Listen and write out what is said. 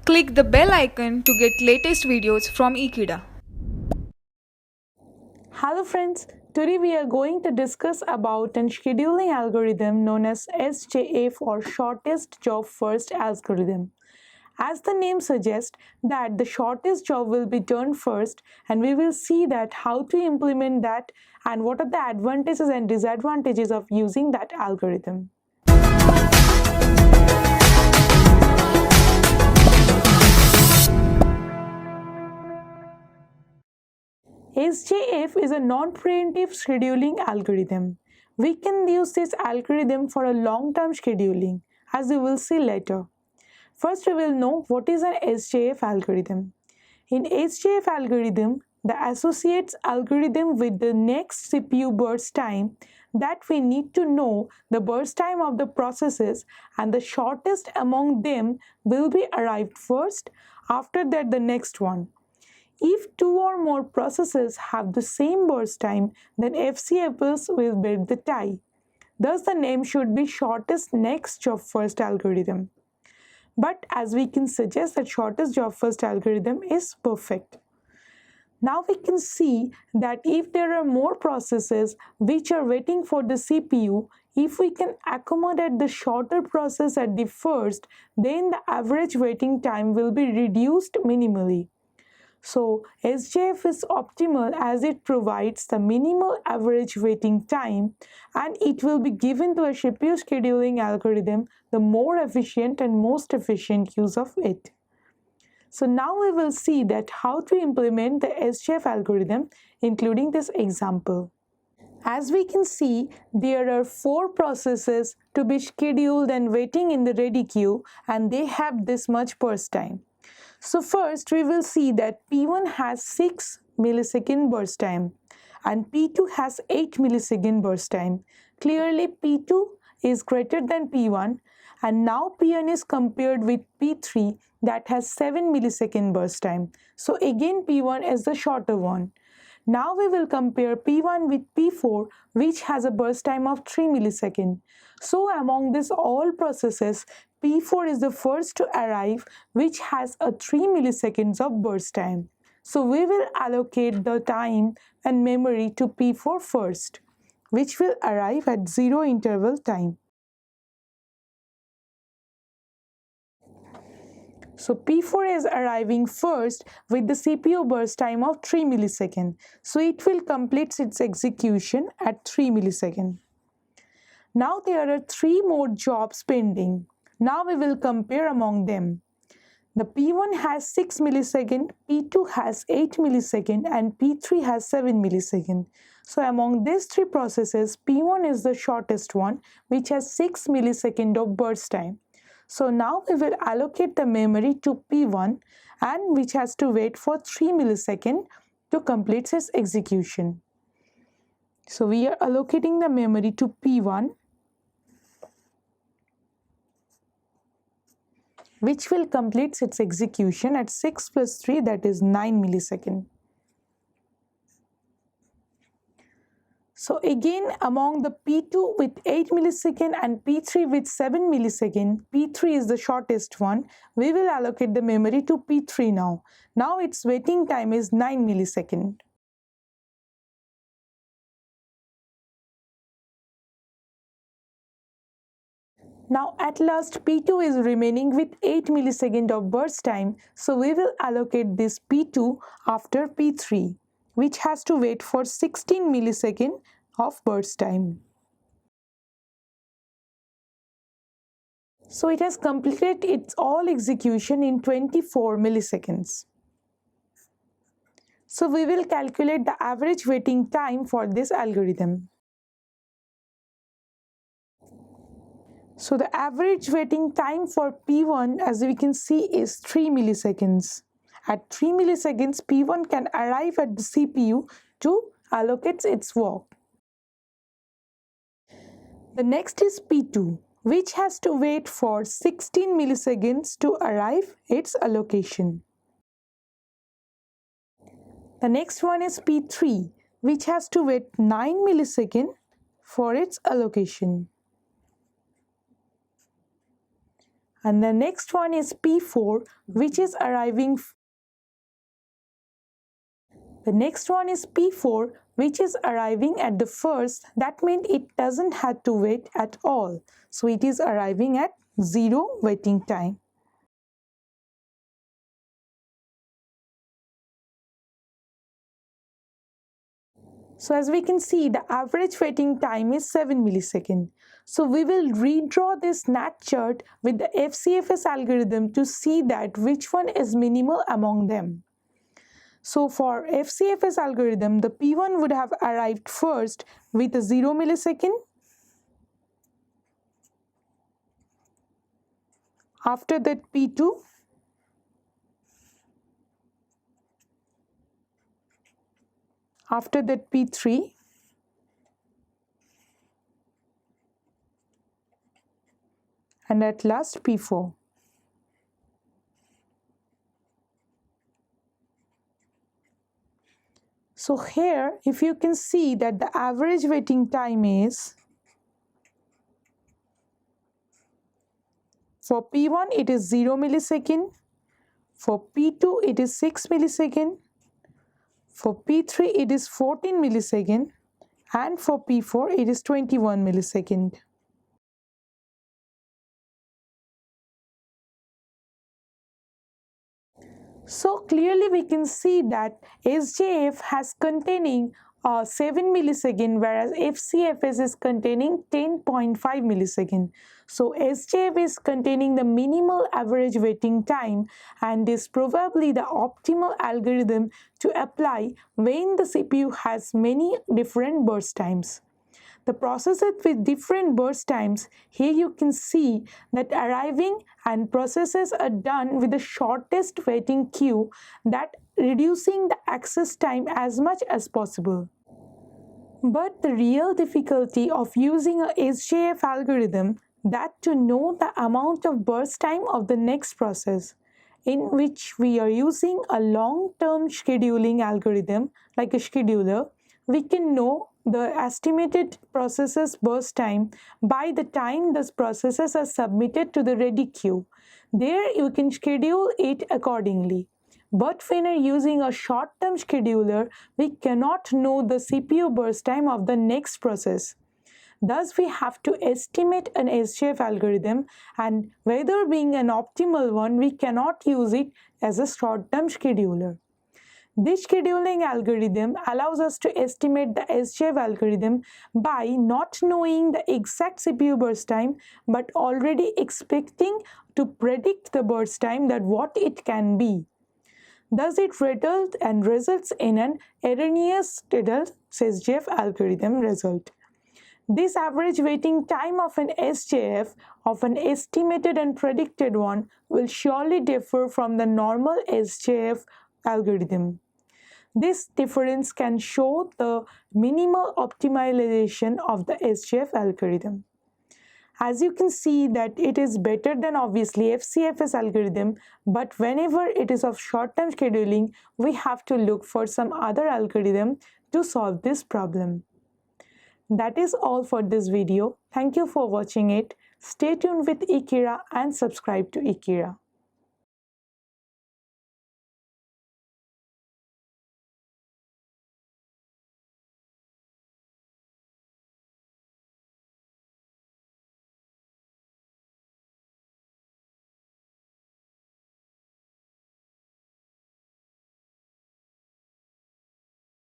Click the bell icon to get latest videos from Ekeeda. Hello friends, today we are going to discuss about a scheduling algorithm known as SJF or shortest job first algorithm. As the name suggests that the shortest job will be done first, and we will see that how to implement that and what are the advantages and disadvantages of using that algorithm. SJF is a non-preemptive scheduling algorithm. We can use this algorithm for a long-term scheduling, as we will see later. First, we will know what is an SJF algorithm. In SJF algorithm, the associates algorithm with the next CPU burst time that we need to know the burst time of the processes, and the shortest among them will be arrived first, after that the next one. If two or more processes have the same burst time, then FCFs will break the tie. Thus, the name should be shortest next job first algorithm. But as we can suggest that shortest job first algorithm is perfect. Now we can see that if there are more processes which are waiting for the CPU, if we can accommodate the shorter process at the first, then the average waiting time will be reduced minimally. So SJF is optimal as it provides the minimal average waiting time, and it will be given to a CPU scheduling algorithm the more efficient and most efficient use of it. So now we will see that how to implement the SJF algorithm, including this example. As we can see, there are 4 processes to be scheduled and waiting in the ready queue, and they have this much burst time. So first we will see that P1 has 6 millisecond burst time and P2 has 8 millisecond burst time. Clearly P2 is greater than P1, and now P1 is compared with P3 that has 7 millisecond burst time. So again P1 is the shorter one. Now we will compare P1 with P4, which has a burst time of 3 milliseconds. So among these all processes, P4 is the first to arrive, which has a 3 milliseconds of burst time. So we will allocate the time and memory to P4 first, which will arrive at 0 interval time. So P4 is arriving first with the CPU burst time of 3 milliseconds. So it will complete its execution at 3 milliseconds. Now there are 3 more jobs pending. Now we will compare among them. The P1 has 6 milliseconds, P2 has 8 milliseconds, and P3 has 7 milliseconds. So among these 3 processes, P1 is the shortest one, which has 6 milliseconds of burst time. So now we will allocate the memory to P1, and which has to wait for 3 milliseconds to complete its execution. So we are allocating the memory to P1, which will complete its execution at 6 plus 3, that is 9 milliseconds. So again, among the P2 with 8 milliseconds and P3 with 7 milliseconds, P3 is the shortest one. We will allocate the memory to P3 now. Now its waiting time is 9 milliseconds. Now at last P2 is remaining with 8 milliseconds of burst time, so we will allocate this P2 after P3, which has to wait for 16 milliseconds of burst time. So it has completed its all execution in 24 milliseconds. So we will calculate the average waiting time for this algorithm. So the average waiting time for P1, as we can see, is 3 milliseconds. At 3 milliseconds, P1 can arrive at the CPU to allocate its work. The next is P2, which has to wait for 16 milliseconds to arrive its allocation. The next one is P3, which has to wait 9 milliseconds for its allocation. And the next one is P4, which is arriving. The next one is P4, which is arriving at the first. That means it doesn't have to wait at all. So it is arriving at 0 waiting time. So as we can see, the average waiting time is 7 milliseconds. So we will redraw this NAT chart with the FCFS algorithm to see that which one is minimal among them. So for FCFS algorithm, the P1 would have arrived first with a 0 millisecond. After that P2. After that P3. And at last P4. So here, if you can see that the average waiting time is, for P1 it is 0 millisecond, for P2 it is 6 millisecond, for P3 it is 14 millisecond, and for P4 it is 21 millisecond. So clearly we can see that SJF has containing 7 millisecond, whereas FCFS is containing 10.5 millisecond. So SJF is containing the minimal average waiting time and is probably the optimal algorithm to apply when the CPU has many different burst times. The processes with different burst times, here you can see that arriving and processes are done with the shortest waiting queue, that reducing the access time as much as possible. But the real difficulty of using a SJF algorithm, that to know the amount of burst time of the next process, in which we are using a long-term scheduling algorithm like a scheduler, we can know the estimated processes burst time by the time those processes are submitted to the ready queue. There you can schedule it accordingly. But when you're using a short-term scheduler, we cannot know the CPU burst time of the next process. Thus, we have to estimate an SJF algorithm, and whether being an optimal one, we cannot use it as a short-term scheduler. This scheduling algorithm allows us to estimate the SJF algorithm by not knowing the exact CPU burst time, but already expecting to predict the burst time, that what it can be. Thus, it results in an erroneous SJF algorithm result. This average waiting time of an SJF, of an estimated and predicted one, will surely differ from the normal SJF algorithm. This difference can show the minimal optimization of the SJF algorithm. As you can see that it is better than obviously FCFS algorithm, but whenever it is of short-term scheduling, we have to look for some other algorithm to solve this problem. That is all for this video. Thank you for watching it. Stay tuned with Ekeeda and subscribe to Ekeeda.